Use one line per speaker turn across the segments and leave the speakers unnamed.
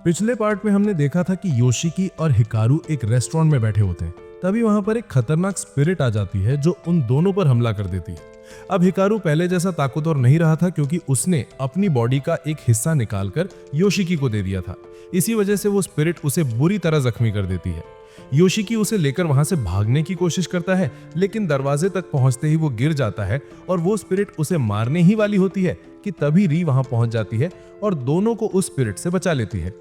पिछले पार्ट में हमने देखा था कि योशिकी और हिकारू एक रेस्टोरेंट में बैठे होते हैं। तभी वहां पर एक खतरनाक स्पिरिट आ जाती है जो उन दोनों पर हमला कर देती है। अब हिकारू पहले जैसा ताकतवर नहीं रहा था क्योंकि उसने अपनी बॉडी का एक हिस्सा निकालकर योशिकी को दे दिया था। इसी वजह से वो स्पिरिट उसे बुरी तरह जख्मी कर देती है। योशिकी उसे लेकर वहां से भागने की कोशिश करता है, लेकिन दरवाजे तक पहुंचते ही वो गिर जाता है और वो स्पिरिट उसे मारने ही वाली होती है कि तभी री वहां पहुंच जाती है और दोनों को उस स्पिरिट से बचा लेती है।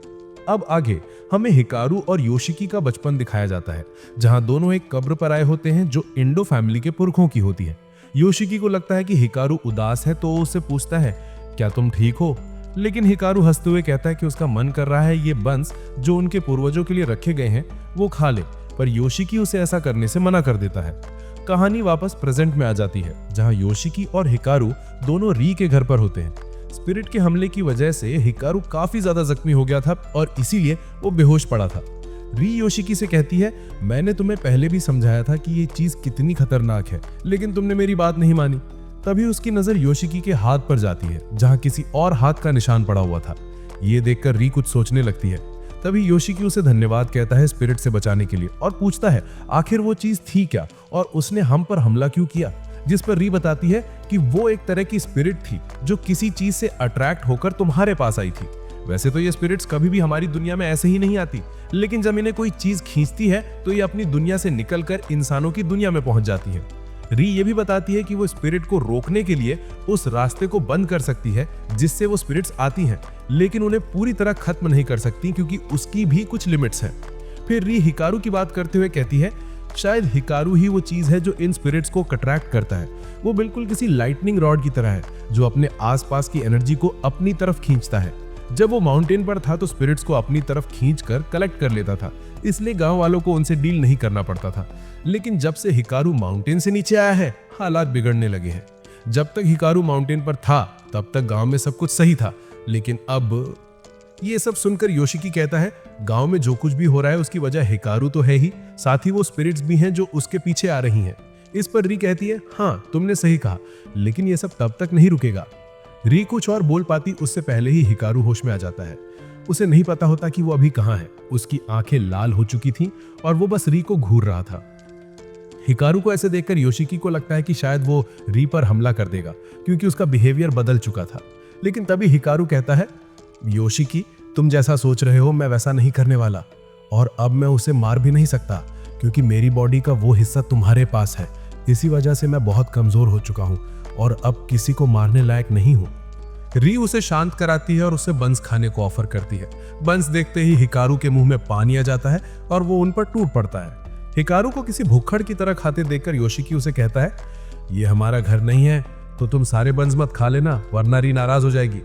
अब आगे हमें हिकारू और योशिकी का बचपन दिखाया जाता है, जहां दोनों एक कब्र पर आए होते हैं जो इंडो फैमिली के पुरखों की होती है। योशिकी को लगता है कि हिकारू उदास है तो उससे पूछता है, क्या तुम ठीक हो? लेकिन हिकारू हंसते हुए कहता है कि उसका मन कर रहा है ये बंस जो उनके पूर्वजों के लिए रखे गए हैं वो खा ले, पर योशिकी उसे ऐसा करने से मना कर देता है। कहानी वापस प्रेजेंट में आ जाती है, जहां योशिकी और हिकारू दोनों री के घर पर होते हैं। स्पिरिट के हमले की वजह से हिकारू काफी ज्यादा जख्मी हो गया था और इसीलिए वो बेहोश पड़ा था। री योशिकी से कहती है, मैंने तुम्हें पहले भी समझाया था कि ये चीज कितनी खतरनाक है, लेकिन तुमने मेरी बात नहीं मानी। तभी उसकी नजर योशिकी के हाथ पर जाती है, जहां किसी और हाथ का निशान पड़ा हुआ था। ये देखकर री कुछ सोचने लगती है। तभी योशिकी उसे धन्यवाद कहता है स्पिरिट से बचाने के लिए और पूछता है आखिर वो चीज थी क्या और उसने हम पर हमला क्यों किया। जिस पर री बताती है कि वो एक तरह की स्पिरिट थी जो किसी चीज से अट्रैक्ट होकर तुम्हारे पास आई थी। वैसे तो ये स्पिरिट्स कभी भी हमारी दुनिया में ऐसे ही नहीं आती, लेकिन जब इन्हें कोई चीज खींचती है तो ये अपनी दुनिया से निकलकर इंसानों की दुनिया में पहुंच जाती है। री ये भी बताती है कि वो स्पिरिट को रोकने के लिए उस रास्ते को बंद कर सकती है जिससे वो स्पिरिट्स आती हैं, लेकिन उन्हें पूरी तरह खत्म नहीं कर सकती क्योंकि उसकी भी कुछ लिमिट्स हैं। फिर री हिकारू की बात करते हुए कहती है, शायद हिकारू ही वो चीज है जो इन स्पिरिट्स को अट्रैक्ट करता है। वो बिल्कुल किसी लाइटनिंग रॉड की तरह है जो अपने आसपास की एनर्जी को अपनी तरफ खींचता है। जब वो माउंटेन पर था तो स्पिरिट्स को अपनी तरफ खींचकर कलेक्ट कर लेता था, इसलिए गांव वालों को उनसे डील नहीं करना पड़ता था। लेकिन जब से हिकारू माउंटेन से नीचे आया है, हालात बिगड़ने लगे हैं। जब तक हिकारू माउंटेन पर था तब तक गांव में सब कुछ सही था, लेकिन अब ये सब सुनकर योशिकी कहता है, गांव में जो कुछ भी हो रहा है उसकी वजह हिकारू तो है ही, साथ ही वो स्पिरिट्स भी हैं जो उसके पीछे आ रही हैं। इस पर री कहती है, हाँ तुमने सही कहा, लेकिन ये सब तब तक नहीं रुकेगा। री कुछ और बोल पाती उससे पहले ही हिकारू होश में आ जाता है। उसे नहीं पता होता कि वो अभी कहाँ है। उसकी आंखें लाल हो चुकी थीं और वो बस री को घूर रहा था। हिकारू को ऐसे देखकर योशिकी को लगता है कि शायद वो री पर हमला कर देगा क्योंकि उसका बिहेवियर बदल चुका था। लेकिन तभी हिकारू कहता है, योशिकी तुम जैसा सोच रहे हो मैं वैसा नहीं करने वाला, और अब मैं उसे मार भी नहीं सकता क्योंकि मेरी बॉडी का वो हिस्सा तुम्हारे पास है। इसी वजह से मैं बहुत कमजोर हो चुका हूँ और अब किसी को मारने लायक नहीं हूँ। री उसे शांत कराती है और उसे बंस खाने को ऑफर करती है। बंस देखते ही हिकारू के मुंह में पानी आ जाता है और वो उन पर टूट पड़ता है। हिकारू को किसी भुक्खड़ की तरह खाते देखकर योशिकी उसे कहता है, ये हमारा घर नहीं है तो तुम सारे बंस मत खा लेना वरना री नाराज हो जाएगी।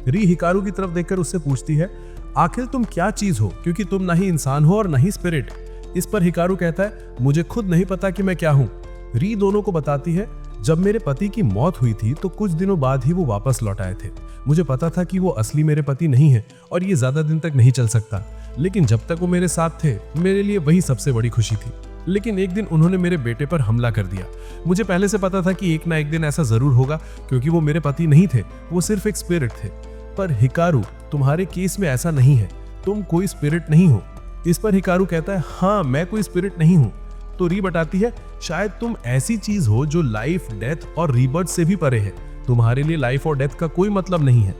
री हिकारू की तरफ देखकर उससे पूछती है, आखिर तुम क्या चीज हो, क्योंकि तुम ना ही इंसान हो और ना ही स्पिरिट। इस पर हिकारू कहता है, मुझे खुद नहीं पता कि मैं क्या हूँ। री दोनों को बताती है, जब मेरे पति की मौत हुई थी तो कुछ दिनों बाद ही वो वापस लौट आए थे। मुझे पता था कि वो असली मेरे पति नहीं है और ये ज्यादा दिन तक नहीं चल सकता, लेकिन जब तक वो मेरे साथ थे मेरे लिए वही सबसे बड़ी खुशी थी। लेकिन एक दिन उन्होंने मेरे बेटे पर हमला कर दिया। मुझे पहले से पता था कि एक ना एक दिन ऐसा जरूर होगा क्योंकि वो मेरे पति नहीं थे, वो सिर्फ एक स्पिरिट थे। पर हिकारू तुम्हारे केस में ऐसा नहीं है, तुम कोई स्पिरिट नहीं हो। इस पर हिकारू कहता है, हाँ मैं कोई स्पिरिट नहीं हूँ। तो री बताती है, शायद तुम ऐसी चीज हो जो लाइफ, डेथ और रीबर्थ से भी परे है। तुम्हारे लिए लाइफ और डेथ का कोई मतलब नहीं है।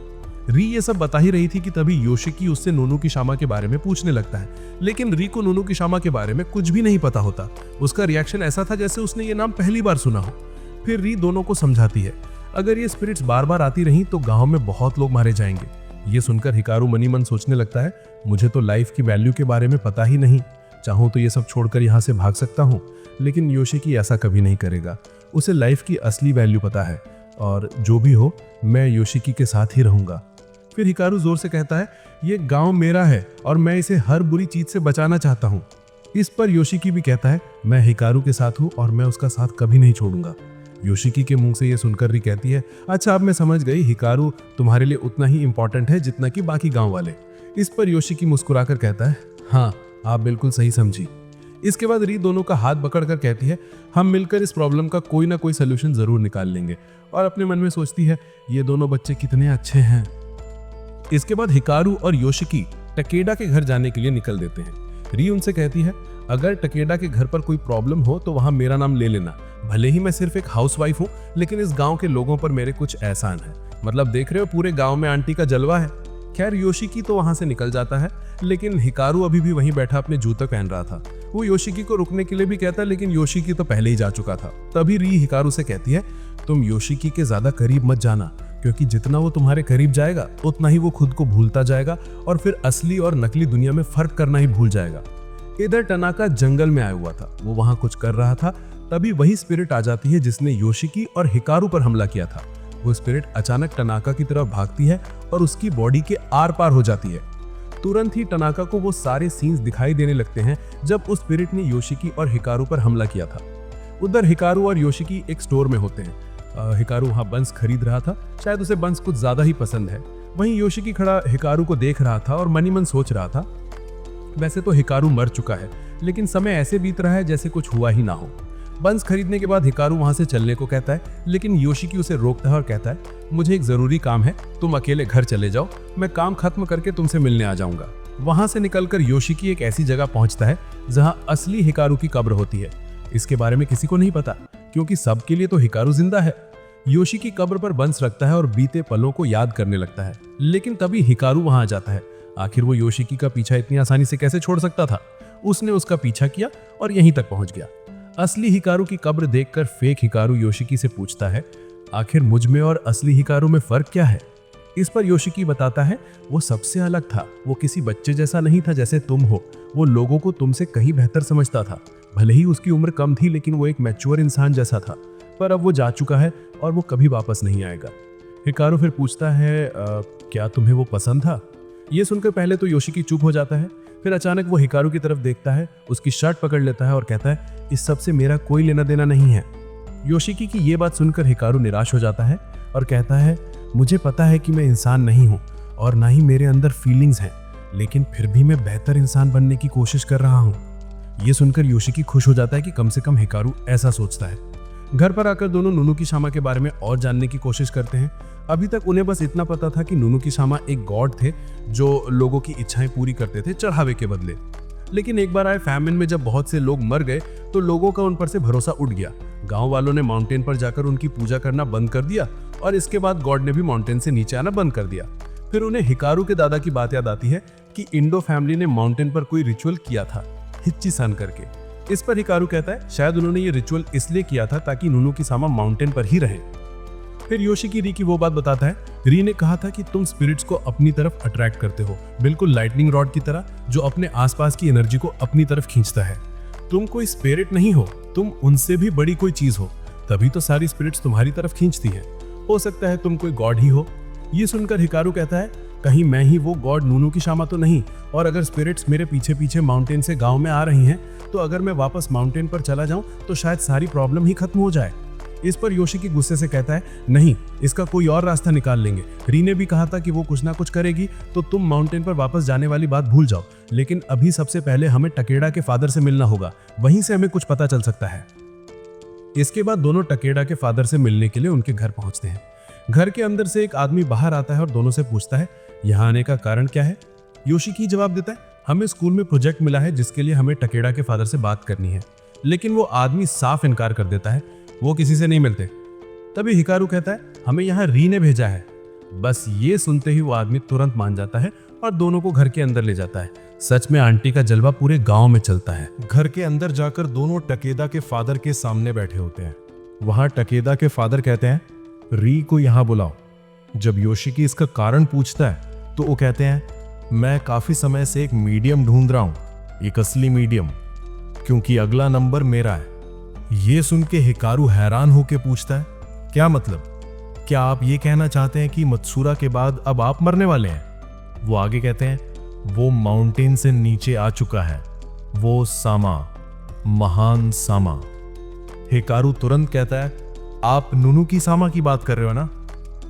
री ये सब बता ही रही थी कि तभी योशिकी उससे नोनू की शामा के बारे में पूछने लगता है, लेकिन री को नोनू की शामा के बारे में कुछ भी नहीं पता होता। उसका रिएक्शन ऐसा था जैसे उसने ये नाम पहली बार सुना हो। फिर री दोनों को समझाती है, अगर ये स्पिरिट्स बार बार आती रही तो गांव में बहुत लोग मारे जाएंगे। ये सुनकर हिकारू मनी मन सोचने लगता है, मुझे तो लाइफ की वैल्यू के बारे में पता ही नहीं, चाहूं तो ये सब छोड़कर यहाँ से भाग सकता हूँ। लेकिन योशिकी ऐसा कभी नहीं करेगा, उसे लाइफ की असली वैल्यू पता है और जो भी हो मैं योशिकी के साथ ही रहूंगा। फिर हिकारू जोर से कहता है, ये गांव मेरा है और मैं इसे हर बुरी चीज से बचाना चाहता हूँ। इस पर योशिकी भी कहता है, मैं हिकारू के साथ हूँ और मैं उसका साथ कभी नहीं छोड़ूंगा। योशिकी के मुंह से ये सुनकर री कहती है, अच्छा अब मैं समझ गई, हिकारू तुम्हारे लिए उतना ही इंपॉर्टेंट है जितना कि बाकी गांव वाले। इस पर योशिकी मुस्कुराकर कहता है, हाँ आप बिल्कुल सही समझी। इसके बाद री दोनों का हाथ पकड़कर कहती है, हम मिलकर इस प्रॉब्लम का कोई ना कोई सोल्यूशन जरूर निकाल लेंगे। और अपने मन में सोचती है, ये दोनों बच्चे कितने अच्छे हैं। इसके बाद हिकारू और योशिकी टकेडा के घर जाने के लिए निकल देते हैं। री उनसे कहती है, अगर टकेडा के घर पर कोई प्रॉब्लम हो तो वहां मेरा नाम ले लेना। भले ही मैं सिर्फ एक हाउसवाइफ हूँ, लेकिन इस गांव के लोगों पर मेरे कुछ एहसान है। मतलब देख रहे हो, पूरे गांव में आंटी का जलवा है। खैर योशिकी तो वहां से निकल जाता है, लेकिन हिकारू अभी भी वहीं बैठा अपने जूते पहन रहा था। वो योशिकी को रुकने के लिए भी कहता है, लेकिन योशिकी तो पहले ही जा चुका था। तभी री हिकारू से कहती है, तुम योशिकी के ज्यादा करीब मत जाना, क्योंकि जितना वो तुम्हारे करीब जाएगा उतना ही वो खुद को भूलता जाएगा और फिर असली और नकली दुनिया में फर्क करना ही भूल जाएगा। इधर टनाका जंगल में आया हुआ था, वो वहां कुछ कर रहा था। तभी वही स्पिरिट आ जाती है जिसने योशिकी और हिकारू पर हमला किया था। वो स्पिरिट अचानक टनाका की तरफ भागती है और उसकी बॉडी के आर पार हो जाती है। तुरंत ही टनाका को वो सारे सीन्स दिखाई देने लगते हैं जब उस स्पिरिट ने योशिकी और हिकारू पर हमला किया था। उधर हिकारू और योशिकी एक स्टोर में होते हैं। हिकारू वहां बंस खरीद रहा था, शायद उसे बंस कुछ ज्यादा ही पसंद है। वहीं योशिकी खड़ा हिकारू को देख रहा था और मनी मन सोच रहा था, वैसे तो हिकारू मर चुका है, लेकिन समय ऐसे बीत रहा है जैसे कुछ हुआ ही ना हो। बंस खरीदने के बाद हिकारू वहां से चलने को कहता है, लेकिन योशिकी उसे रोकता है और कहता है, मुझे एक जरूरी काम है, तुम अकेले घर चले जाओ, मैं काम खत्म करके तुमसे मिलने आ जाऊंगा। वहां से निकलकर योशिकी एक ऐसी जगह पहुंचता है जहां असली हिकारू की कब्र होती है। इसके बारे में किसी को नहीं पता, क्योंकि सबके लिए तो हिकारू जिंदा है। योशिकी कब्र पर बंस रखता है और बीते पलों को याद करने लगता है, लेकिन तभी हिकारू वहां आ जाता है। आखिर वो योशिकी का पीछा इतनी आसानी से कैसे छोड़ सकता था। उसने उसका पीछा किया और यहीं तक पहुंच गया। असली हिकारू की कब्र देखकर फेक हिकारू योशिकी से पूछता है, आखिर मुझ में और असली हिकारू में फर्क क्या है। इस पर योशिकी बताता है, वो सबसे अलग था। वो किसी बच्चे जैसा नहीं था जैसे तुम हो। वो लोगों को तुमसे कहीं बेहतर समझता था। भले ही उसकी उम्र कम थी, लेकिन वो एक मैच्योर इंसान जैसा था। पर अब वो जा चुका है और वो कभी वापस नहीं आएगा। हिकारू फिर पूछता है, क्या तुम्हें वो पसंद था। ये सुनकर पहले तो योशिकी चुप हो जाता है, फिर अचानक वो हिकारू की तरफ देखता है, उसकी शर्ट पकड़ लेता है और कहता है, इस सब से मेरा कोई लेना देना नहीं है। योशिकी की ये बात सुनकर हिकारू निराश हो जाता है और कहता है, मुझे पता है कि मैं इंसान नहीं हूँ और ना ही मेरे अंदर फीलिंग्स हैं, लेकिन फिर भी मैं बेहतर इंसान बनने की कोशिश कर रहा हूँ। ये सुनकर योशिकी खुश हो जाता है कि कम से कम हिकारू ऐसा सोचता है। घर पर आकर दोनों नुनु की शामा के बारे में और जानने की कोशिश करते हैं। अभी तक उन्हें बस इतना पता था कि नुनु की शामा एक गॉड थे जो लोगों की इच्छाएं पूरी करते थे चढ़ावे के बदले। लेकिन एक बार आए फैमिन में जब बहुत से लोग मर गए तो लोगों का उन पर से भरोसा उठ गया। गांव वालों ने माउंटेन पर जाकर उनकी पूजा करना बंद कर दिया और इसके बाद गॉड ने भी माउंटेन से नीचे आना बंद कर दिया। फिर उन्हें हिकारू के दादा की बात याद आती है कि इंडो फैमिली ने माउंटेन पर कोई रिचुअल किया था, हिच्ची सन करके। इस पर हिकारू कहता है, शायद उन्होंने ये रिचुअल इसलिए किया था ताकि नुनु की सामा माउंटेन पर ही रहे। फिर योशिकी री की वो बात बताता है, री ने कहा था कि तुम स्पिरिट्स को अपनी तरफ अट्रैक्ट करते हो, बिल्कुल लाइटनिंग रॉड की तरह जो अपने आसपास की एनर्जी को अपनी तरफ खींचता है। तुम कोई स्पिरिट नहीं हो, तुम उनसे भी बड़ी कोई चीज हो, तभी तो सारी स्पिरिट्स तुम्हारी तरफ खींचती हैं। हो सकता है तुम कोई गॉड ही हो। ये सुनकर हिकारू कहता है, कहीं मैं ही वो गॉड नुनु की शामा तो नहीं, और अगर स्पिरिट्स मेरे पीछे पीछे माउंटेन से गांव में आ रही हैं तो अगर मैं वापस माउंटेन पर चला जाऊं तो शायद सारी प्रॉब्लम ही खत्म हो जाए। इस पर योशिकी गुस्से से कहता है, नहीं, इसका कोई और रास्ता निकाल लेंगे। री ने भी कहा था कि वो कुछ ना कुछ करेगी, तो तुम माउंटेन पर वापस जाने वाली बात भूल जाओ। लेकिन अभी सबसे पहले हमें टकेडा के फादर से मिलना होगा, वहीं से हमें कुछ पता चल सकता है। इसके बाद दोनों टकेडा के फादर से मिलने के लिए उनके घर पहुंचते हैं। घर के अंदर से एक आदमी बाहर आता है और दोनों से पूछता है, यहाँ आने का कारण क्या है। योशिकी जवाब देता है, हमें स्कूल में प्रोजेक्ट मिला है जिसके लिए हमें टकेडा के फादर से बात करनी है। लेकिन वो आदमी साफ इनकार कर देता है, वो किसी से नहीं मिलते। तभी हिकारू कहता है, हमें यहाँ री ने भेजा है। बस ये सुनते ही वो आदमी तुरंत मान जाता है और दोनों को घर के अंदर ले जाता है। सच में आंटी का जलवा पूरे गांव में चलता है। घर के अंदर जाकर दोनों टकेदा के फादर के सामने बैठे होते हैं। वहां टकेदा के फादर कहते हैं, री को यहाँ बुलाओ। जब योशिकी इसका कारण पूछता है तो वो कहते हैं, मैं काफी समय से एक मीडियम ढूंढ रहा हूं, एक असली मीडियम, क्योंकि अगला नंबर मेरा है। ये सुन के हिकारू हैरान होकर पूछता है, क्या मतलब? क्या आप ये कहना चाहते हैं कि मत्सुरा के बाद अब आप मरने वाले हैं? वो आगे कहते हैं, वो माउंटेन से नीचे आ चुका है, वो सामा, महान सामा। हिकारू तुरंत कहता है, आप नुनु की सामा की बात कर रहे हो ना?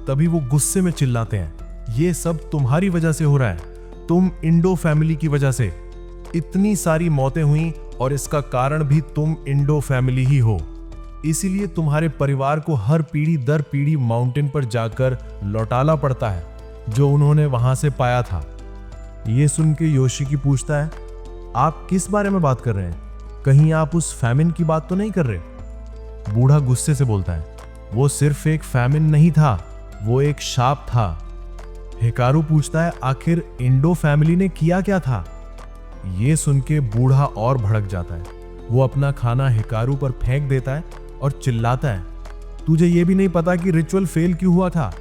तभी वो गुस्से में चिल्लाते हैं, ये सब तुम्हारी वजह से हो रहा है, तुम इंडो फैमिली की वजह से। इतनी सारी मौतें हुई और इसका कारण भी तुम इंडो फैमिली ही हो। इसीलिए तुम्हारे परिवार को हर पीढ़ी दर पीढ़ी माउंटेन पर जाकर लौटाना पड़ता है जो उन्होंने वहां से पाया था। ये सुन के योशिकी पूछता है, आप किस बारे में बात कर रहे हैं? कहीं आप उस फैमिन की बात तो नहीं कर रहे? बूढ़ा गुस्से से बोलता है, वो सिर्फ एक फैमिन नहीं था, वो एक शाप था। हिकारू पूछता है, आखिर इंडो फैमिली ने किया क्या था? ये सुन के बूढ़ा और भड़क जाता है। वो अपना खाना हिकारू पर फेंक देता है और चिल्लाता है, तुझे ये भी नहीं पता कि रिचुअल फेल क्यों हुआ था?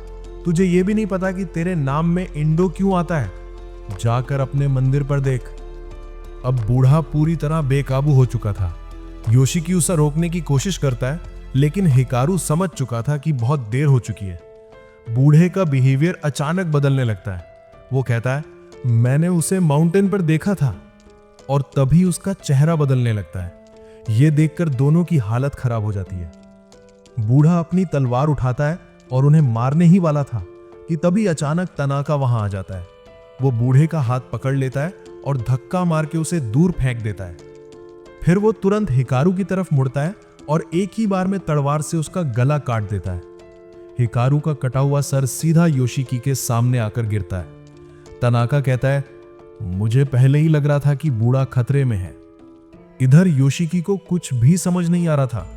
तुझे ये भी नहीं पता कि तेरे नाम में इंडो क्यों आता है? जाकर अपने मंदिर पर देख। अब बूढ़ा पूरी तरह बेकाबू हो चुका था। योशिकी उसे रोकने की कोशिश करता है, लेकिन हिकारू समझ चुका था कि बहुत देर हो चुकी है। बूढ़े का बिहेवियर अचानक बदलने लगता है। वो कहता है, मैंने उसे माउंटेन पर देखा था, और तभी उसका चेहरा बदलने लगता है। यह देखकर दोनों की हालत खराब हो जाती है। बूढ़ा अपनी तलवार उठाता है और उन्हें मारने ही वाला था कि तभी अचानक तनाका वहां आ जाता है। वो बूढ़े का हाथ पकड़ लेता है और धक्का मार के उसे दूर फेंक देता है। फिर वो तुरंत हिकारू की तरफ मुड़ता है और एक ही बार में तलवार से उसका गला काट देता है। हिकारू का कटा हुआ सर सीधा योशिकी के सामने आकर गिरता है। तनाका कहता है, मुझे पहले ही लग रहा था कि बूढ़ा खतरे में है। इधर योशिकी को कुछ भी समझ नहीं आ रहा था।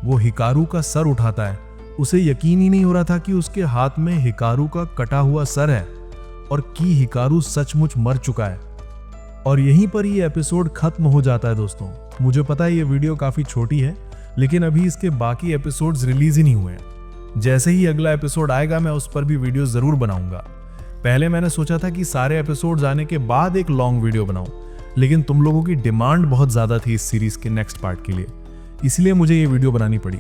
वो हिकारू का सर उठाता है। उसे यकीन ही नहीं हो रहा था कि उसके हाथ में हिकारू का कटा हुआ सर है और कि हिकारू सचमुच मर चुका है। और यहीं पर ये एपिसोड खत्म हो जाता है दोस्तों। मुझे पता है ये वीडियो काफी छोटी है, लेकिन अभी इसके बाकी एपिसोड्स रिलीज ही नहीं हुए हैं। जैसे ही अगला एपिसोड आएगा मैं उस पर भी वीडियो जरूर बनाऊंगा। पहले मैंने सोचा था कि सारे एपिसोड्स आने के बाद एक लॉन्ग वीडियो बनाऊं, लेकिन तुम लोगों की डिमांड बहुत ज्यादा थी इस सीरीज के नेक्स्ट पार्ट के लिए, इसलिए मुझे ये वीडियो बनानी पड़ी।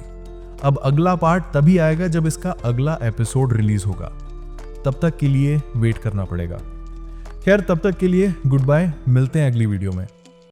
अब अगला पार्ट तभी आएगा जब इसका अगला एपिसोड रिलीज होगा। तब तक के लिए वेट करना पड़ेगा। खैर, तब तक के लिए गुड बाय, मिलते हैं अगली वीडियो में।